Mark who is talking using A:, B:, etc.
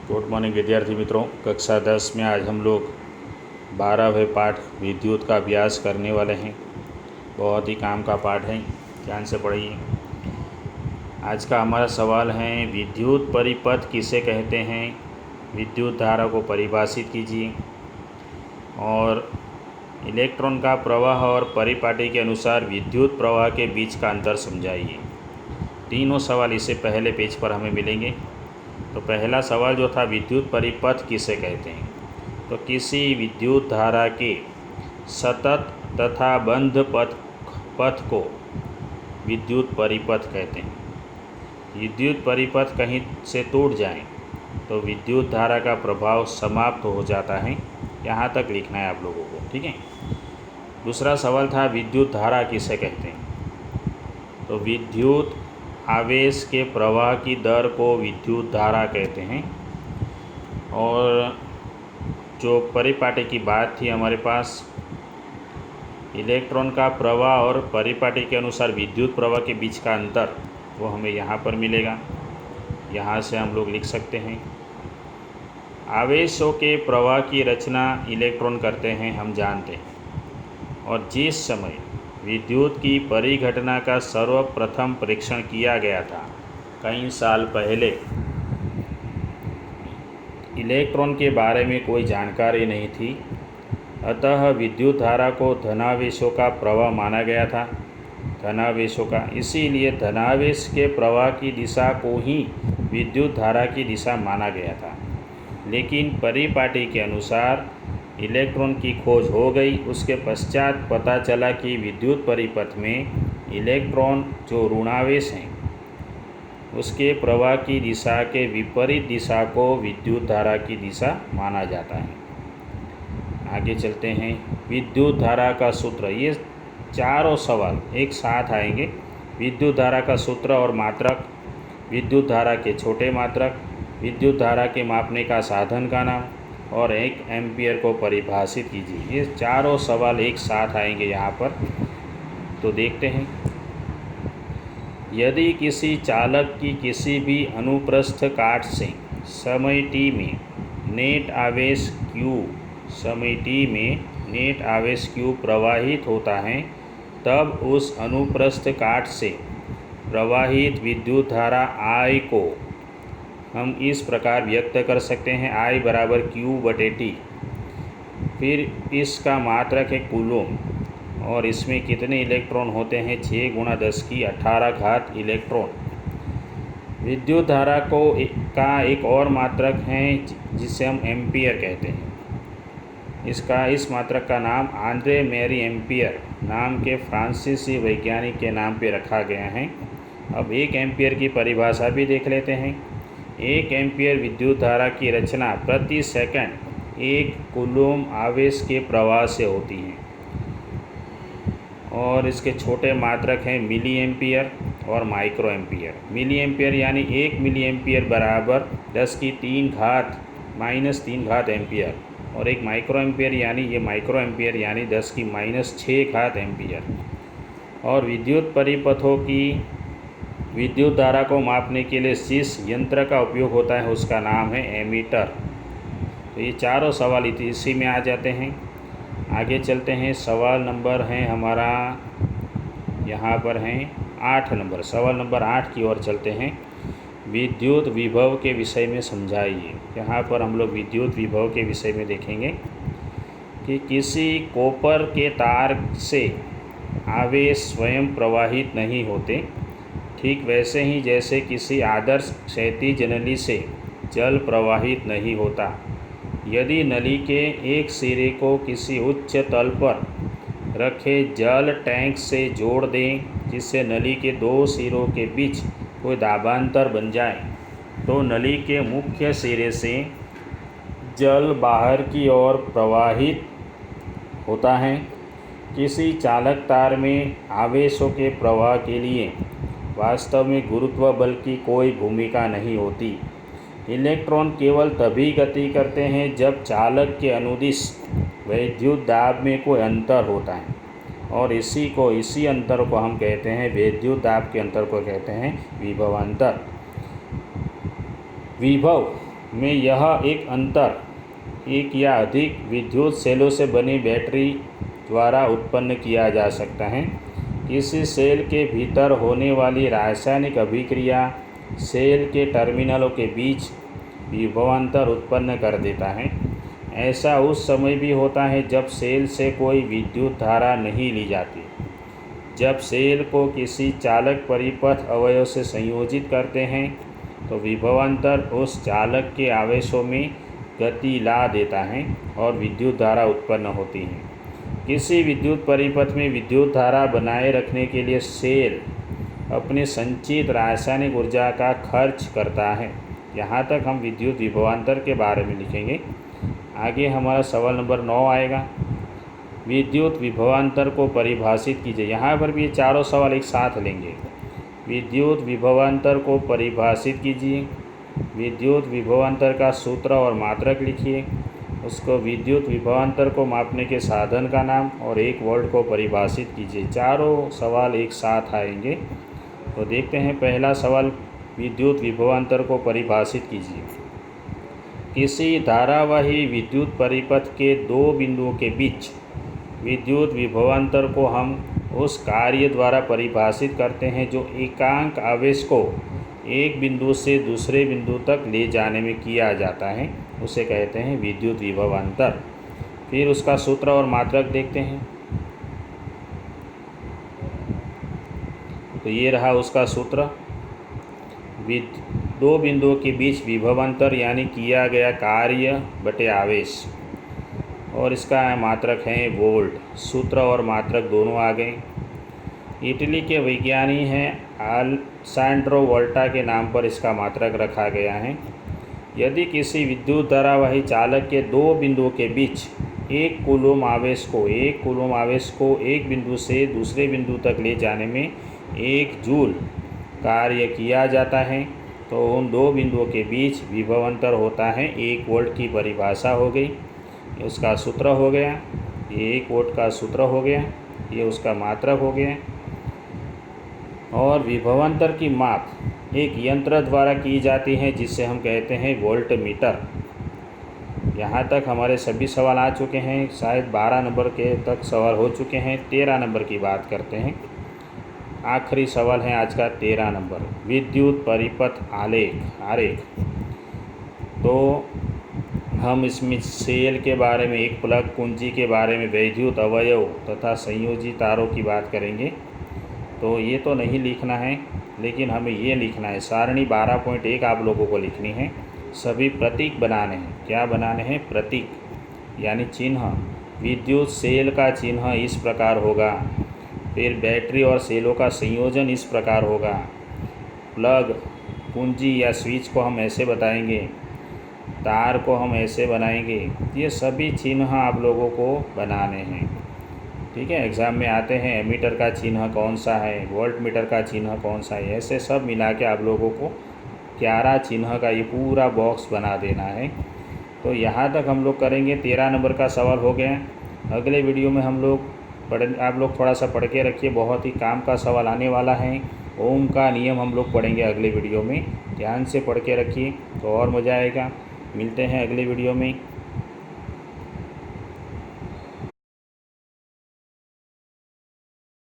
A: Good morning विद्यार्थी मित्रों। कक्षा 10 में आज हम लोग 12वें पाठ विद्युत का अभ्यास करने वाले हैं। बहुत ही काम का पाठ है, ध्यान से पढ़िए। आज का हमारा सवाल है, विद्युत परिपथ किसे कहते हैं? विद्युत धारा को परिभाषित कीजिए और इलेक्ट्रॉन का प्रवाह और परिपाटी के अनुसार विद्युत प्रवाह के बीच का अंतर समझाइए। तीनों सवाल इससे पहले पेज पर हमें मिलेंगे। तो पहला सवाल जो था, विद्युत परिपथ किसे कहते हैं? तो किसी विद्युत धारा के सतत तथा बंध पथ को विद्युत परिपथ कहते हैं। विद्युत परिपथ कहीं से टूट जाए तो विद्युत धारा का प्रभाव समाप्त हो जाता है। यहाँ तक लिखना है आप लोगों को, ठीक है। दूसरा सवाल था, विद्युत धारा किसे कहते हैं? तो विद्युत आवेश के प्रवाह की दर को विद्युत धारा कहते हैं। और जो परिपाटी की बात थी हमारे पास, इलेक्ट्रॉन का प्रवाह और परिपाटी के अनुसार विद्युत प्रवाह के बीच का अंतर, वो हमें यहाँ पर मिलेगा। यहाँ से हम लोग लिख सकते हैं, आवेशों के प्रवाह की रचना इलेक्ट्रॉन करते हैं, हम जानते हैं। और जिस समय विद्युत की परिघटना का सर्वप्रथम परीक्षण किया गया था कई साल पहले, इलेक्ट्रॉन के बारे में कोई जानकारी नहीं थी, अतः विद्युत धारा को धनावेशों का प्रवाह माना गया था। धनावेशों का, इसीलिए धनावेश के प्रवाह की दिशा को ही विद्युत धारा की दिशा माना गया था। लेकिन परिपाटी के अनुसार इलेक्ट्रॉन की खोज हो गई। उसके पश्चात पता चला कि विद्युत परिपथ में इलेक्ट्रॉन जो ऋणावेश हैं उसके प्रवाह की दिशा के विपरीत दिशा को विद्युत धारा की दिशा माना जाता है। आगे चलते हैं, विद्युत धारा का सूत्र। ये चारों सवाल एक साथ आएंगे। विद्युत धारा का सूत्र और मात्रक, विद्युत धारा के छोटे मात्रक, विद्युत धारा के मापने का साधन का नाम और 1 एम्पियर को परिभाषित कीजिए। ये चारों सवाल एक साथ आएंगे यहाँ पर। तो देखते हैं, यदि किसी चालक की किसी भी अनुप्रस्थ काट से समय t में नेट आवेश Q, समय t में नेट आवेश Q प्रवाहित होता है, तब उस अनुप्रस्थ काट से प्रवाहित विद्युत धारा I को हम इस प्रकार व्यक्त कर सकते हैं, I बराबर Q/T। फिर इसका मात्रक है कूलोम और इसमें कितने इलेक्ट्रॉन होते हैं? 6 × 10⁸ इलेक्ट्रॉन। विद्युत धारा का एक और मात्रक है जिसे हम एम्पियर कहते हैं। इस मात्रक का नाम आंद्रे मैरी एम्पियर नाम के फ्रांसीसी वैज्ञानिक के नाम पे रखा गया है। अब 1 एम्पियर की परिभाषा भी देख लेते हैं। 1 एम्पियर विद्युत धारा की रचना प्रति सेकंड 1 कूलोम आवेश के प्रवाह से होती है। और इसके छोटे मात्रक हैं मिली एम्पियर और माइक्रो एम्पियर। मिली एम्पियर यानी 1 मिली एम्पियर बराबर 10⁻³ एम्पियर, और एक माइक्रो एम्पियर यानी 10⁻6 एम्पियर। और विद्युत परिपथों की विद्युत धारा को मापने के लिए जिस यंत्र का उपयोग होता है उसका नाम है एमीटर। तो ये चारों सवाल इसी में आ जाते हैं। आगे चलते हैं, सवाल नंबर है हमारा यहाँ पर हैं 8 नंबर। सवाल नंबर 8 की ओर चलते हैं। विद्युत विभव के विषय में समझाइए। यहाँ पर हम लोग विद्युत विभव के विषय में देखेंगे कि किसी कॉपर के तार से आवेश स्वयं प्रवाहित नहीं होते, ठीक वैसे ही जैसे किसी आदर्श क्षैतिज नली से जल प्रवाहित नहीं होता। यदि नली के एक सिरे को किसी उच्च तल पर रखे जल टैंक से जोड़ दें, जिससे नली के 2 सिरों के बीच कोई दाबांतर बन जाए, तो नली के मुख्य सिरे से जल बाहर की ओर प्रवाहित होता है। किसी चालक तार में आवेशों के प्रवाह के लिए वास्तव में गुरुत्व बल की कोई भूमिका नहीं होती। इलेक्ट्रॉन केवल तभी गति करते हैं जब चालक के अनुदिश विद्युत दाब में कोई अंतर होता है, और इसी अंतर को हम कहते हैं, विद्युत दाब के अंतर को कहते हैं विभवांतर। विभव में यह एक अंतर एक या अधिक विद्युत सेलों से बनी बैटरी द्वारा उत्पन्न किया जा सकता है। किसी सेल के भीतर होने वाली रासायनिक अभिक्रिया सेल के टर्मिनलों के बीच विभवांतर उत्पन्न कर देता है। ऐसा उस समय भी होता है जब सेल से कोई विद्युत धारा नहीं ली जाती। जब सेल को किसी चालक परिपथ अवयव से संयोजित करते हैं तो विभवांतर उस चालक के आवेशों में गति ला देता है और विद्युत धारा उत्पन्न होती है। किसी विद्युत परिपथ में विद्युत धारा बनाए रखने के लिए सेल अपने संचित रासायनिक ऊर्जा का खर्च करता है। यहाँ तक हम विद्युत विभवांतर के बारे में लिखेंगे। आगे हमारा सवाल नंबर 9 आएगा। विद्युत विभवांतर को परिभाषित कीजिए। यहाँ पर भी ये चारों सवाल एक साथ लेंगे। विद्युत विभवांतर को परिभाषित कीजिए। विद्युत विभवांतर का सूत्र और मात्रक लिखिए। उसको विद्युत विभवांतर को मापने के साधन का नाम और 1 वोल्ट को परिभाषित कीजिए। चारों सवाल एक साथ आएंगे। तो देखते हैं पहला सवाल, विद्युत विभवांतर को परिभाषित कीजिए। किसी धारावाही विद्युत परिपथ के 2 बिंदुओं के बीच विद्युत विभवांतर को हम उस कार्य द्वारा परिभाषित करते हैं जो एकांक आवेश को एक बिंदु से दूसरे बिंदु तक ले जाने में किया जाता है, उसे कहते हैं विद्युत विभवांतर। फिर उसका सूत्र और मात्रक देखते हैं। तो ये रहा उसका सूत्र। 2 बिंदुओं के बीच विभवांतर यानी किया गया कार्य बटे आवेश, और इसका मात्रक है वोल्ट। सूत्र और मात्रक दोनों आ गए। इटली के विज्ञानी हैं अलेसांड्रो वोल्टा के नाम पर इसका मात्रक रखा गया है। यदि किसी विद्युत धारावाही चालक के 2 बिंदुओं के बीच 1 कूलम आवेश को एक बिंदु से दूसरे बिंदु तक ले जाने में 1 जूल कार्य किया जाता है तो उन 2 बिंदुओं के बीच विभवांतर होता है 1 वोल्ट की परिभाषा हो गई। उसका सूत्र हो गया, ये 1 वोल्ट का सूत्र हो गया, ये उसका मात्रक हो गया। और विभवांतर की माप एक यंत्र द्वारा की जाती है जिसे हम कहते हैं वोल्टमीटर। यहाँ तक हमारे सभी सवाल आ चुके हैं। शायद 12 नंबर के तक सवाल हो चुके हैं। 13 नंबर की बात करते हैं। आखिरी सवाल है आज का 13 नंबर, विद्युत परिपथ आरेख। तो हम इसमें सेल के बारे में, एक प्लग कुंजी के बारे में, विद्युत अवयव तथा संयोजी तारों की बात करेंगे। तो ये तो नहीं लिखना है, लेकिन हमें ये लिखना है, सारणी 12.1 आप लोगों को लिखनी है। सभी प्रतीक बनाने हैं। क्या बनाने हैं? प्रतीक यानी चिन्ह। विद्युत सेल का चिन्ह इस प्रकार होगा, फिर बैटरी और सेलों का संयोजन इस प्रकार होगा, प्लग कुंजी या स्विच को हम ऐसे बताएंगे, तार को हम ऐसे बनाएंगे। ये सभी चिन्ह आप लोगों को बनाने हैं। ठीक है, एग्ज़ाम में आते हैं एमीटर का चिन्ह कौन सा है, वोल्ट मीटर का चिन्ह कौन सा है, ऐसे सब मिला के आप लोगों को 11 चिन्ह का ये पूरा बॉक्स बना देना है। तो यहाँ तक हम लोग करेंगे। 13 नंबर का सवाल हो गया। अगले वीडियो में हम लोग आप लोग थोड़ा सा पढ़ के रखिए, बहुत ही काम का सवाल आने वाला है। ओम का नियम हम लोग पढ़ेंगे अगले वीडियो में, ध्यान से पढ़ के रखिए तो और मज़ा आएगा। मिलते हैं अगले वीडियो में।